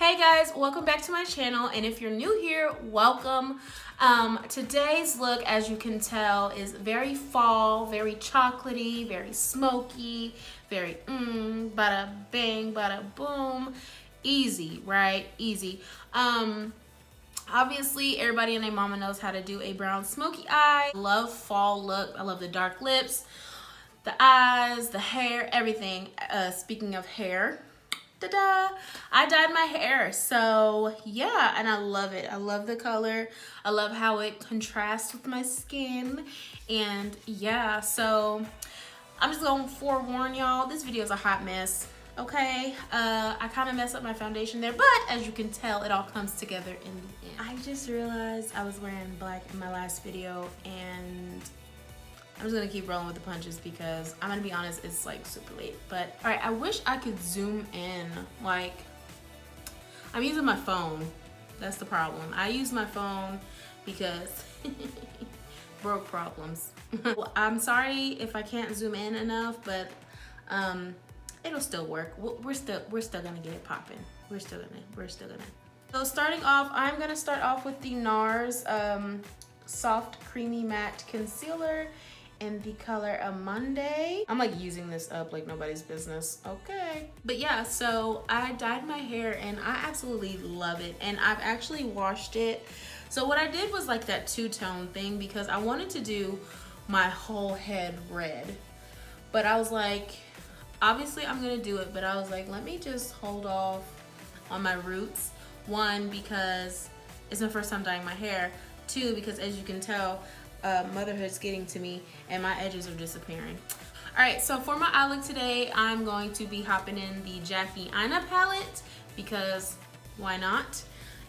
Hey guys, welcome back to my channel, and if you're new here, welcome. Today's look, as you can tell, is very fall, very chocolatey, very smoky, very bada bang, bada boom. Easy, right? Easy. Obviously everybody and their mama knows how to do a brown smoky eye. Love fall look. I love the dark lips, the eyes, the hair, everything. Speaking of hair, ta-da! I dyed my hair, so yeah, and I love it. I love the color. I love how it contrasts with my skin, and yeah, so I'm just gonna forewarn y'all, this video is a hot mess, okay? I kind of messed up my foundation there, but as you can tell, it all comes together in the end. I just realized I was wearing black in my last video, and I'm just gonna keep rolling with the punches because I'm gonna be honest, it's like super late. But all right, I wish I could zoom in. Like, I'm using my phone. That's the problem. I use my phone because broke problems. Well, I'm sorry if I can't zoom in enough, but it'll still work. We're still gonna get it popping. We're still gonna. So starting off, I'm gonna start off with the NARS Soft Creamy Matte Concealer in the color Monday. I'm like using this up like nobody's business, okay? But yeah, so I dyed my hair and I absolutely love it, and I've actually washed it. So what I did was like that two-tone thing because I wanted to do my whole head red, but I was like, obviously I'm gonna do it, but I was like, let me just hold off on my roots. One, because it's my first time dyeing my hair. Two, because as you can tell, motherhood's getting to me and my edges are disappearing. All right, so for my eye look today, I'm going to be hopping in the Jackie Aina palette because why not?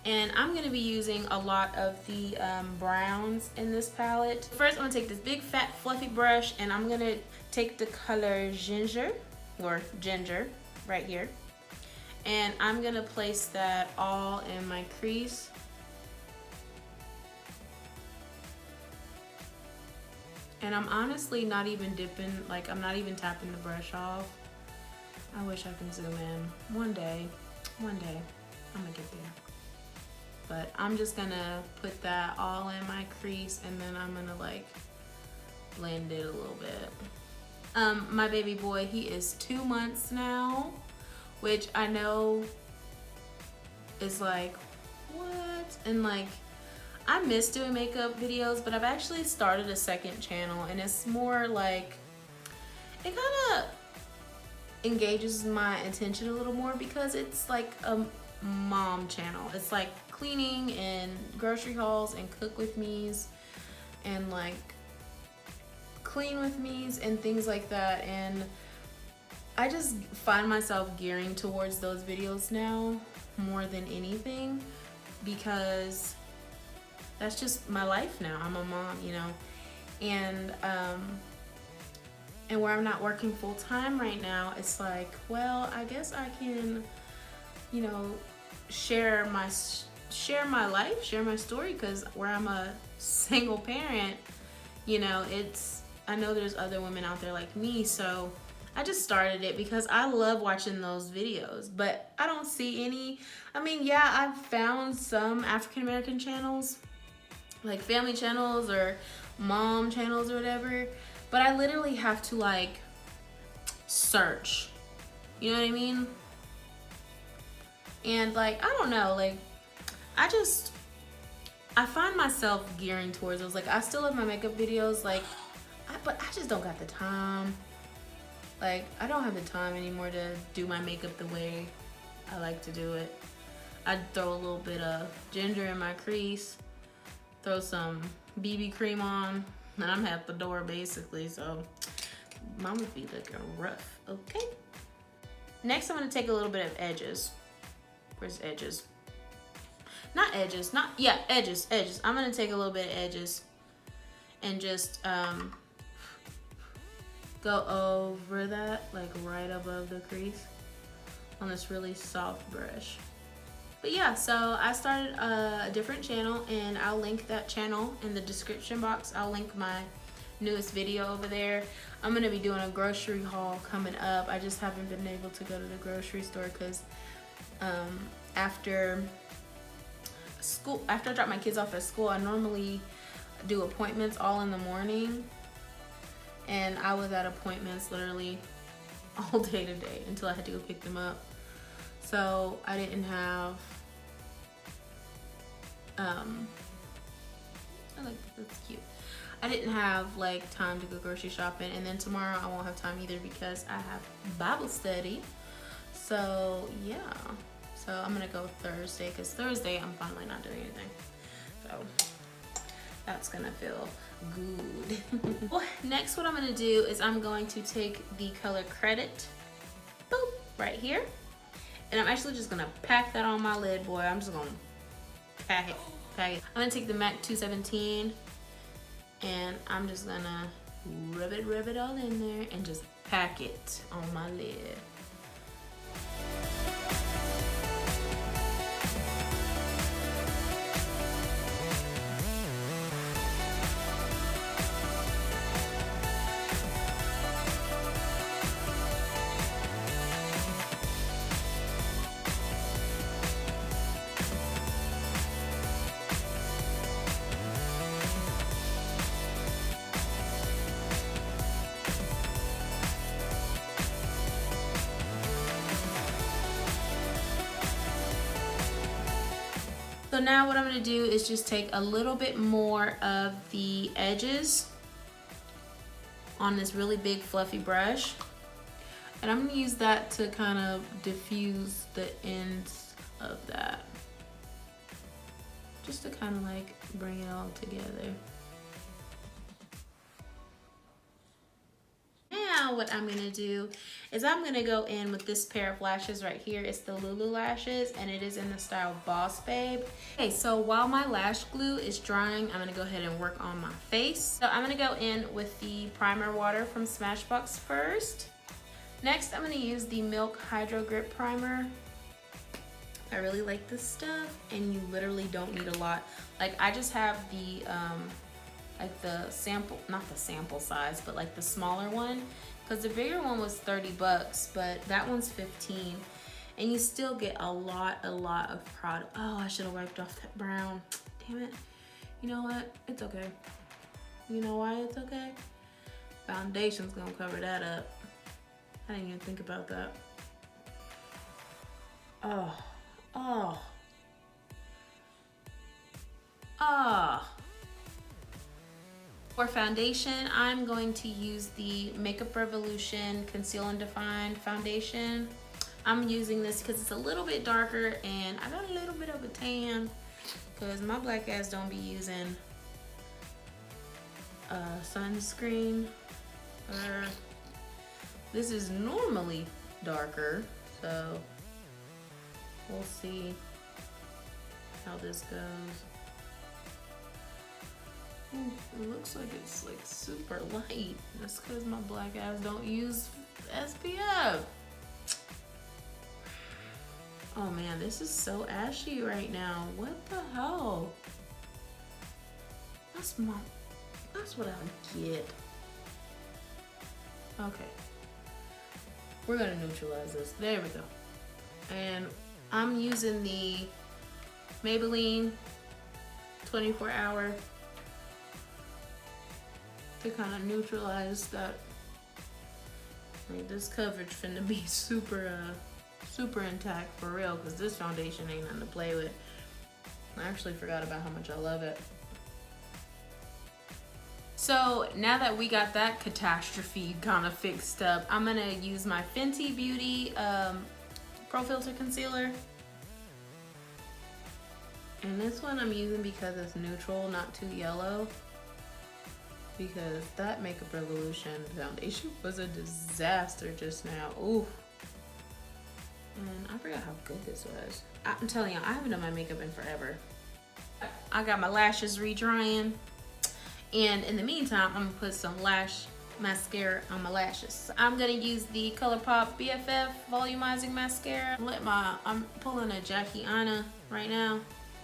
And I'm gonna be using a lot of the browns in this palette. First, I'm gonna take this big fat fluffy brush and I'm gonna take the color ginger right here. And I'm gonna place that all in my crease. And I'm honestly not even dipping, like I'm not even tapping the brush off. I wish I could zoom in. One day, I'm gonna get there. But I'm just gonna put that all in my crease and then I'm gonna like blend it a little bit. My baby boy, he is 2 months now, which I know is like, what? And like, I miss doing makeup videos, but I've actually started a second channel and it's more like, it kind of engages my attention a little more because it's like a mom channel. It's like cleaning and grocery hauls and cook with me's and like clean with me's and things like that. And I just find myself gearing towards those videos now more than anything because that's just my life now. I'm a mom, you know, and where I'm not working full time right now, it's like, well, I guess I can, you know, share my life, share my story, because where I'm a single parent, you know, I know there's other women out there like me, so I just started it because I love watching those videos, but I don't see any. I mean, yeah, I've found some African American channels, like family channels or mom channels or whatever, but I literally have to like search, you know what I mean? And like, I don't know, like I find myself gearing towards those. Like, I still love my makeup videos, like but I just don't got the time. Like, I don't have the time anymore to do my makeup the way I like to do it. I throw a little bit of ginger in my crease, throw some BB cream on, and I'm at the door basically, so mama be looking rough, okay? Next, I'm gonna take a little bit of edges. Where's edges? Edges. I'm gonna take a little bit of edges and just go over that, like right above the crease on this really soft brush. But yeah, so I started a different channel and I'll link that channel in the description box. I'll link my newest video over there. I'm gonna be doing a grocery haul coming up. I just haven't been able to go to the grocery store because after school, after I drop my kids off at school, I normally do appointments all in the morning, and I was at appointments literally all day today until I had to go pick them up. So I didn't have I like that's cute. I didn't have like time to go grocery shopping, and then tomorrow I won't have time either because I have Bible study. So yeah, so I'm gonna go Thursday because Thursday I'm finally not doing anything. So that's gonna feel good. Well, next what I'm gonna do is I'm going to take the color Credit, boop, right here, and I'm actually just gonna pack that on my lid, boy. I'm just gonna pack it. I'm gonna take the MAC 217 and I'm just gonna rub it all in there and just pack it on my lid. So now what I'm gonna do is just take a little bit more of the edges on this really big fluffy brush, and I'm gonna use that to kind of diffuse the ends of that, just to kind of like bring it all together. Now what I'm gonna do is I'm gonna go in with this pair of lashes right here. It's the Lulu lashes and it is in the style Boss Babe. Okay, so while my lash glue is drying, I'm gonna go ahead and work on my face. So I'm gonna go in with the primer water from Smashbox first. Next, I'm gonna use the Milk Hydro Grip Primer. I really like this stuff, and you literally don't need a lot. Like, I just have the like the sample, not the sample size, but like the smaller one, because the bigger one was 30 bucks, but that one's 15, and you still get a lot of product. Oh, I should have wiped off that brown. Damn it. You know what? It's okay. You know why it's okay? Foundation's gonna cover that up. I didn't even think about that. Oh. For foundation, I'm going to use the Makeup Revolution Conceal and Define Foundation. I'm using this because it's a little bit darker and I got a little bit of a tan because my black ass don't be using sunscreen. This is normally darker, so we'll see how this goes. Ooh, it looks like it's like super light. That's because my black ass don't use SPF. Oh man, this is so ashy right now. What the hell? That's what I get. Okay. We're gonna neutralize this. There we go. And I'm using the Maybelline 24-hour to kind of neutralize that. Like, this coverage finna be super intact for real, because this foundation ain't nothing to play with. I actually forgot about how much I love it. So now that we got that catastrophe kind of fixed up, I'm gonna use my Fenty Beauty Profilr Concealer. And this one I'm using because it's neutral, not too yellow. Because that Makeup Revolution foundation was a disaster just now. Ooh. And I forgot how good this was. I'm telling you, I haven't done my makeup in forever. I got my lashes re-drying. And in the meantime, I'm gonna put some lash mascara on my lashes. I'm gonna use the Colourpop BFF Volumizing Mascara. I'm pulling a Jackie Aina right now.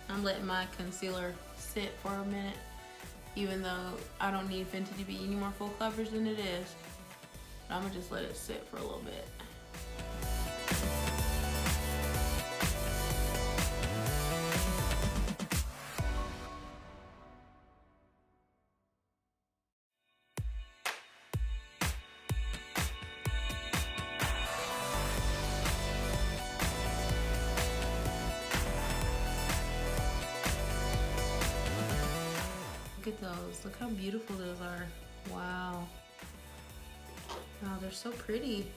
I'm letting my concealer sit for a minute, even though I don't need Fenty to be any more full coverage than it is. But I'm gonna just let it sit for a little bit. at those. Look how beautiful those are. Wow. Wow, they're so pretty.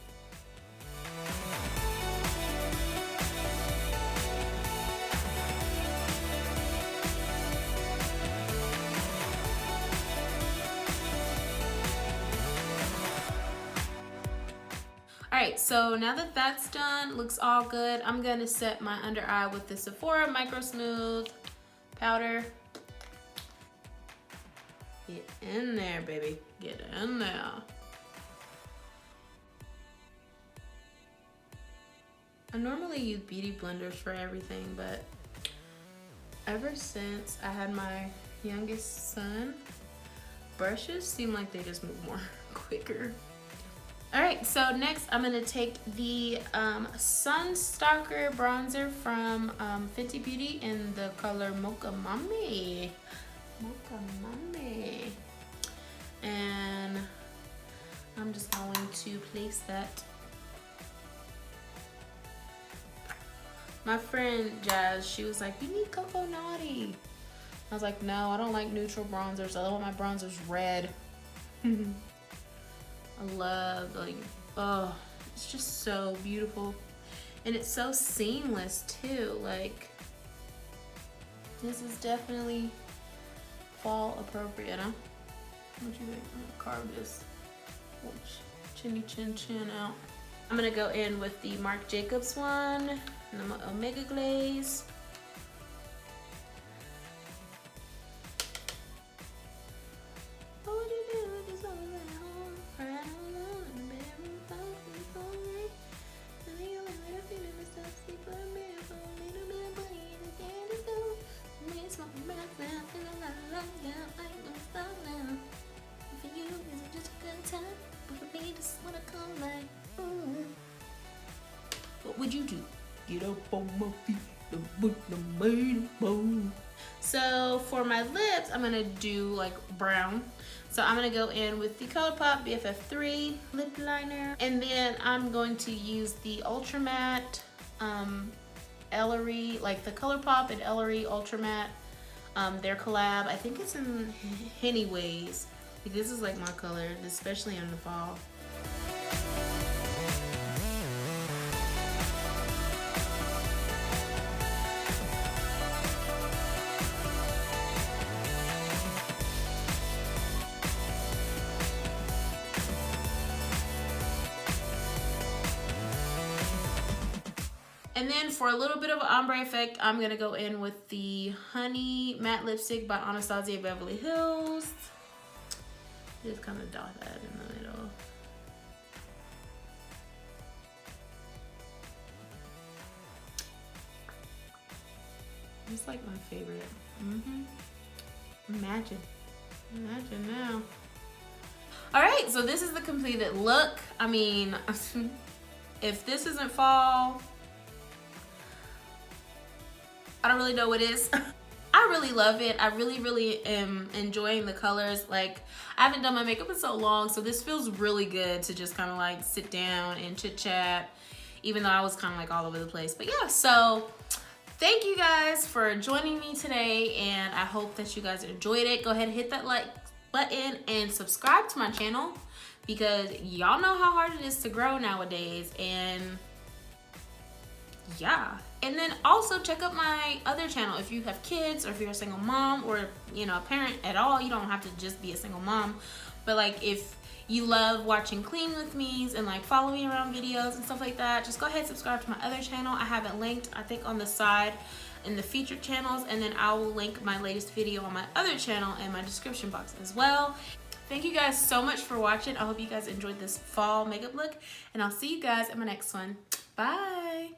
Alright, so now that that's done, looks all good, I'm gonna set my under eye with the Sephora Microsmooth powder. Get in there, baby. Get in there. I normally use beauty blenders for everything, but ever since I had my youngest son, brushes seem like they just move more quicker. All right, so next I'm gonna take the Stalkr bronzer from Fenty Beauty in the color Mocha Mami. Mocha Mami. And I'm just going to place that. My friend Jazz, she was like, you need Cocoa Naughty. I was like, no, I don't like neutral bronzers. I want my bronzers red. I love, like, oh, it's just so beautiful. And it's so seamless too. Like, this is definitely fall appropriate, huh? What you think? I'm gonna carve this chinny chin chin out. I'm gonna go in with the Marc Jacobs one, and the Omega Glaze. What would you do? Get up on my feet, the book, the main bone. So for my lips, I'm gonna do like brown. So I'm gonna go in with the Colourpop BFF3 lip liner, and then I'm going to use the Ultra Matte Ellarie, like the Colourpop and Ellarie Ultra Matte, their collab. I think it's in Hennyways. This is like my color, especially in the fall. And then for a little bit of an ombre effect, I'm gonna go in with the Honey Matte Lipstick by Anastasia Beverly Hills. Just kind of dot that in the middle. It's like my favorite. Imagine now. All right, so this is the completed look. I mean, if this isn't fall, I don't really know what is. I really love it. I really am enjoying the colors. Like, I haven't done my makeup in so long, so this feels really good to just kind of like sit down and chit chat, even though I was kind of like all over the place. But yeah, so thank you guys for joining me today, and I hope that you guys enjoyed it. Go ahead and hit that like button and subscribe to my channel, because y'all know how hard it is to grow nowadays. And yeah, and then also check out my other channel if you have kids, or if you're a single mom, or you know, a parent at all. You don't have to just be a single mom, but like if you love watching clean with me's and like follow me around videos and stuff like that, just go ahead and subscribe to my other channel. I have it linked, I think, on the side in the featured channels, and then I will link my latest video on my other channel in my description box as well. Thank you guys so much for watching. I hope you guys enjoyed this fall makeup look, and I'll see you guys in my next one. Bye.